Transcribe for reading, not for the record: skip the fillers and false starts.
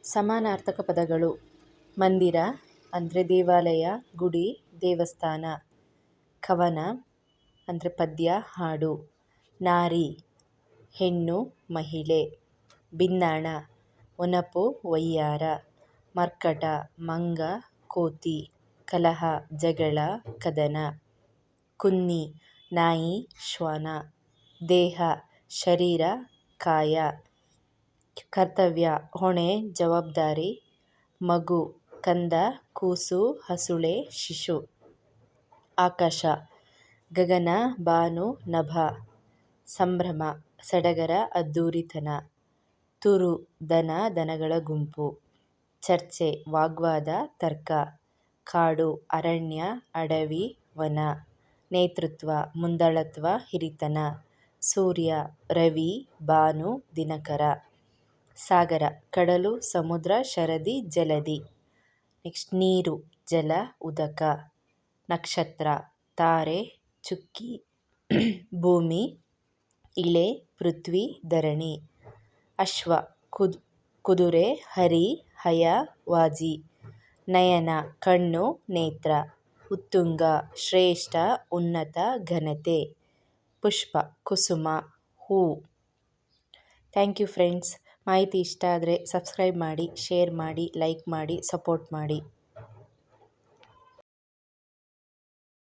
ಸಮಾನಾರ್ಥಕ ಪದಗಳು. ಮಂದಿರ ಅಂದರೆ ದೇವಾಲಯ, ಗುಡಿ, ದೇವಸ್ಥಾನ. ಕವನ ಅಂದರೆ ಪದ್ಯ, ಹಾಡು. ನಾರಿ ಹೆಣ್ಣು, ಮಹಿಳೆ. ಬಿನ್ನಾಣ ಒನಪು, ವಯ್ಯಾರ. ಮರ್ಕಟ ಮಂಗ, ಕೋತಿ. ಕಲಹ ಜಗಳ, ಕದನ. ಕುನ್ನಿ ನಾಯಿ, ಶ್ವಾನ. ದೇಹ ಶರೀರ, ಕಾಯ. ಕರ್ತವ್ಯ ಹೊಣೆ, ಜವಾಬ್ದಾರಿ. ಮಗು ಕಂದ, ಕೂಸು, ಹಸುಳೆ, ಶಿಶು. ಆಕಾಶ ಗಗನ, ಬಾನು, ನಭ. ಸಂಭ್ರಮ ಸಡಗರ, ಅದ್ದೂರಿತನ. ತುರು ದನ, ದನಗಳ ಗುಂಪು. ಚರ್ಚೆ ವಾಗ್ವಾದ, ತರ್ಕ. ಕಾಡು ಅರಣ್ಯ, ಅಡವಿ, ವನ. ನೇತೃತ್ವ ಮುಂದಾಳತ್ವ, ಹಿರಿತನ. ಸೂರ್ಯ ರವಿ, ಭಾನು, ದಿನಕರ. ಸಾಗರ ಕಡಲು, ಸಮುದ್ರ, ಶರದಿ, ಜಲದಿ. ನೆಕ್ಸ್ಟ್ ನೀರು ಜಲ, ಉದಕ. ನಕ್ಷತ್ರ ತಾರೆ, ಚುಕ್ಕಿ. ಭೂಮಿ ಇಳೆ, ಪೃಥ್ವಿ, ಧರಣಿ. ಅಶ್ವ ಕುದುರೆ, ಹರಿ, ಹಯ, ವಾಜಿ. ನಯನ ಕಣ್ಣು, ನೇತ್ರ. ಉತ್ತುಂಗ ಶ್ರೇಷ್ಠ, ಉನ್ನತ, ಘನತೆ. ಪುಷ್ಪ ಕುಸುಮ, ಹೂ. Thank you friends. ಮಾಹಿತಿ ಇಷ್ಟ ಆದರೆ ಸಬ್ಸ್ಕ್ರೈಬ್ ಮಾಡಿ, ಶೇರ್ ಮಾಡಿ, ಲೈಕ್ ಮಾಡಿ, ಸಪೋರ್ಟ್ ಮಾಡಿ.